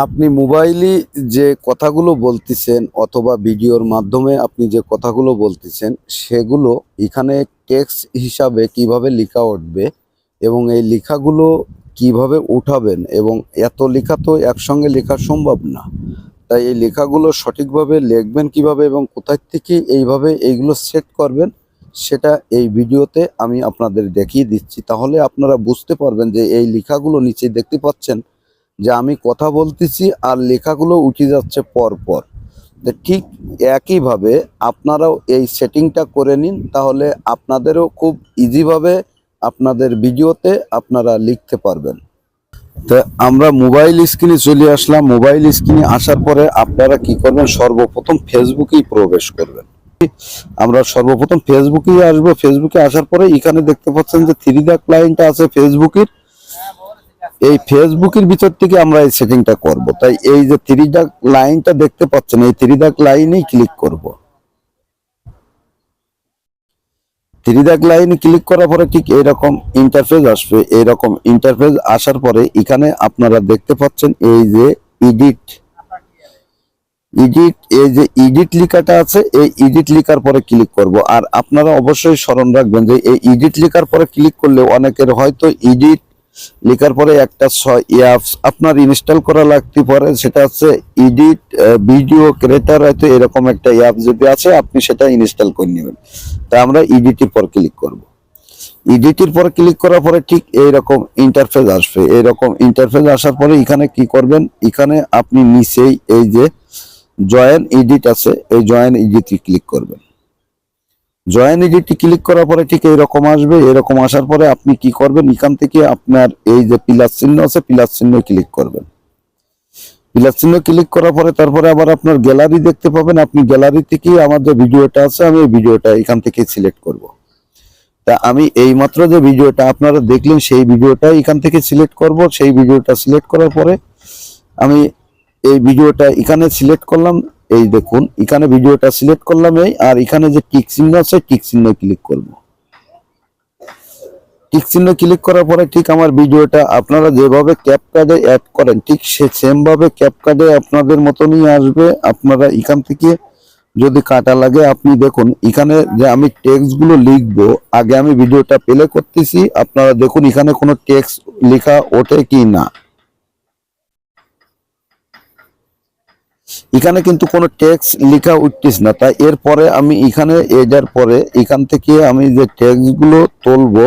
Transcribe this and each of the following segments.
আপনি মোবাইলে যে কথাগুলো বলতেছেন অথবা ভিডিওর মাধ্যমে আপনি যে কথাগুলো বলতেছেন সেগুলো এখানে টেক্সট হিসাবে কিভাবে লেখা উঠবে এবং এই লেখাগুলো কিভাবে উঠাবেন এবং এত লেখা তো একসঙ্গে লেখা সম্ভব না। তাই এই লেখাগুলো সঠিকভাবে লিখবেন কিভাবে এবং কোথায় থেকে এইগুলো সেট করবেন সেটা এই ভিডিওতে আমি আপনাদের দেখিয়ে দিচ্ছি। তাহলে আপনারা বুঝতে পারবেন যে এই লেখাগুলো নিচে দেখতে পাচ্ছেন যে আমি কথা বলতেছি আর লেখাগুলো উঠে যাচ্ছে পর পর। তো ঠিক একইভাবে আপনারাও এই সেটিংটা করে নিন, তাহলে আপনাদেরও খুব ইজিভাবে আপনাদের ভিডিওতে আপনারা লিখতে পারবেন। তো আমরা মোবাইল স্ক্রিনে চলে আসলাম। মোবাইল স্ক্রিনে আসার পরে আপনারা কি করবেন, সর্বপ্রথম ফেসবুকেই প্রবেশ করবেন। আমরা সর্বপ্রথম ফেসবুকেই আসবো। ফেসবুকে আসার পরে এখানে দেখতে পাচ্ছেন যে থ্রি দাগ লাইনটা আছে ফেসবুকের, এই ফেসবুকের ভিতর থেকে আমরা এই সেটিংটা করব। তাই এই যে থ্রি দাগ লাইনটা দেখতে পাচ্ছেন, এই থ্রি দাগ লাইনেই ক্লিক করব। থ্রি দাগ লাইনে ক্লিক করার পরে ঠিক এইরকম ইন্টারফেস আসবে। এইরকম ইন্টারফেস আসার পরে এখানে আপনারা দেখতে পাচ্ছেন এই যে এডিট এডিট এই যে এডিট লেখাটা আছে, এই এডিট লেখার পরে ক্লিক করব। আর আপনারা অবশ্যই স্মরণ রাখবেন যে এই এডিট লেখার পরে ক্লিক করলে অনেকের হয়তো এডিট লেখার পরে একটা অ্যাপস আপনার ইনস্টল করা লাগতে পারে, সেটা হচ্ছে এডিট ভিডিও ক্রিয়েটর, হয়তো এরকম একটা অ্যাপ যদি আছে আপনি সেটা ইনস্টল করে নেবেন। তা আমরা এডিটের পর ক্লিক করব। এডিটের পর ক্লিক করার পরে ঠিক এইরকম ইন্টারফেস আসবে। এইরকম ইন্টারফেস আসার পরে এখানে কি করবেন, এখানে আপনি নিচেই এই যে জয়েন এডিট আছে, এই জয়েন এডিটে ক্লিক করবেন। জয়েন এডিটে ক্লিক করার পরে ঠিক এইরকম আসবে। এরকম আসার পরে আপনি কি করবেন, এখান থেকে আপনার এই যে প্লাস চিহ্ন আছে, প্লাস চিহ্ন ক্লিক করবেন। প্লাস চিহ্ন ক্লিক করার পরে তারপরে আবার আপনার গ্যালারি দেখতে পাবেন। আপনি গ্যালারি থেকে আমার যে ভিডিওটা আছে, আমি এই ভিডিওটা এখান থেকে সিলেক্ট করব। তা আমি এইমাত্র যে ভিডিওটা আপনারা দেখলেন সেই ভিডিওটা এখান থেকে সিলেক্ট করব। সেই ভিডিওটা সিলেক্ট করার পরে আমি এই ভিডিওটা এখানে সিলেক্ট করলাম। এই দেখুন এখানে ভিডিওটা সিলেক্ট করলাম এই, আর এখানে যে টিক চিহ্ন আছে টিক চিহ্ন ক্লিক করব। টিক চিহ্ন ক্লিক করার পরে ঠিক আমার ভিডিওটা আপনারা যেভাবে ক্যাপকাটে অ্যাড করেন ঠিক সেম ভাবে ক্যাপকাটে আপনাদের মতনই আসবে। আপনারা এখান থেকে যদি কাটা লাগে, আপনি দেখুন এখানে যে আমি টেক্সট গুলো লিখবো, আগে আমি ভিডিওটা প্লে করতেছি, আপনারা দেখুন এখানে কোনো টেক্সট লেখা ওঠে কি না। এখানে কিন্তু কোনো টেক্সট লেখা উঠতেছে না। তাই এরপরে আমি এখানে এটার পরে এখান থেকে আমি যে টেক্সট গুলো তুলবো,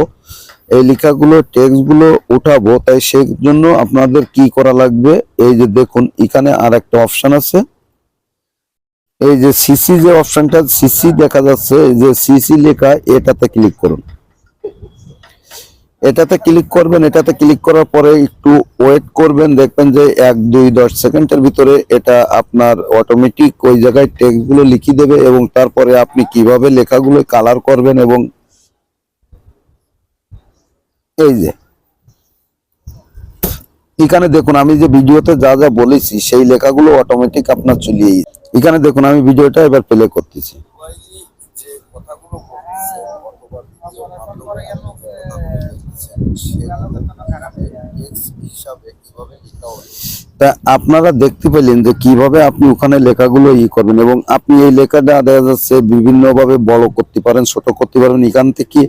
এই লেখাগুলো টেক্সট গুলো উঠাবো। তাই সেই জন্য আপনাদের কি করা লাগবে, এই যে দেখুন এখানে আর একটা অপশন আছে, এই যে সিসি যে অপশনটা সিসি দেখা যাচ্ছে, এই যে সিসি লেখা, এটাতে ক্লিক করুন। এটাতে ক্লিক করবেন। এটাতে ক্লিক করার পরে একটু ওয়েট করবেন, দেখবেন যে 1-2-10 সেকেন্ডের ভিতরে এটা আপনার অটোমেটিক ওই জায়গায় টেক্সট গুলো লিখে দেবে। এবং তারপরে আপনি কিভাবে লেখাগুলো কালার করবেন, এবং এই যে এখানে দেখুন আমি যে ভিডিওতে যা যা বলেছি সেই লেখাগুলো অটোমেটিক আপনার চলে এখানে দেখুন আমি ভিডিওটা এবার প্লে করতেছি। তা আপনারা দেখতে পেলেন যে কিভাবে আপনি ওখানে লেখাগুলো করবেন, এবং আপনি এই লেখাটা দেখা যাচ্ছে বিভিন্ন ভাবে বড় করতে পারেন, ছোট করতে পারেন। এখান থেকে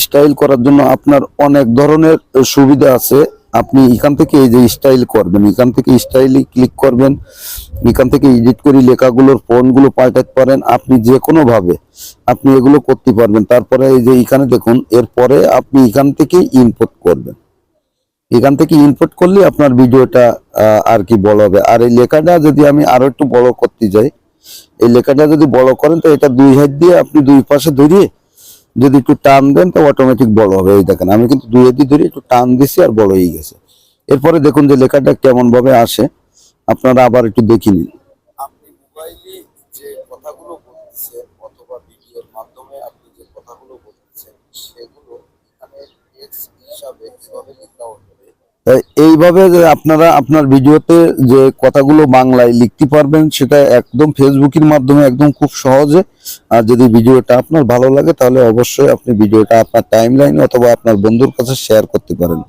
স্টাইল করার জন্য আপনার অনেক ধরনের সুবিধা আছে। আপনি এখান থেকে এই যে স্টাইল করবেন, এখান থেকে স্টাইলে ক্লিক করবেন, এখান থেকে এডিট করে লেখাগুলোর ফন্টগুলো পাল্টাতে পারেন। আপনি যে কোনো ভাবে আপনি এগুলো করতে পারবেন। তারপরে এই যে এখানে দেখুন, এরপরে আপনি এখান থেকে ইনপুট করবেন। এখান থেকে ইনপুট করলে আপনার ভিডিওটা আর কি বড় হবে। আর এই লেখাটা যদি আমি আরো একটু বড় করতে যাই, এই লেখাটা যদি বড় করেন তো এটা দুই হাত দিয়ে আপনি দুই পাশে ধরিয়ে যদি একটু টান দেন তো অটোমেটিক বড় হবে। এই দেখেন আমি কিন্তু দুই হাত দিয়ে ধরে একটু টান দিছি আর বড় হয়ে গেছে। এরপরে দেখুন যে লেখাটা কেমন ভাবে আসে, আপনারা আবার একটু দেখে নিন। আপনি মোবাইলে যে কথাগুলো বলছেন অথবা ভিডিওর মাধ্যমে আপনি যে কথাগুলো বলছেন সেগুলো এখানে টেক্সট হিসাবে কিভাবে লেখা হবে, এইভাবে যে আপনারা আপনার ভিডিওতে যে কথাগুলো বাংলায় লিখতে পারবেন সেটা একদম ফেসবুকের মাধ্যমে একদম খুব সহজে। আর যদি ভিডিওটা আপনার ভালো লাগে তাহলে অবশ্যই আপনি ভিডিওটা আপনার টাইমলাইনে অথবা আপনার বন্ধুর কাছে শেয়ার করতে পারেন।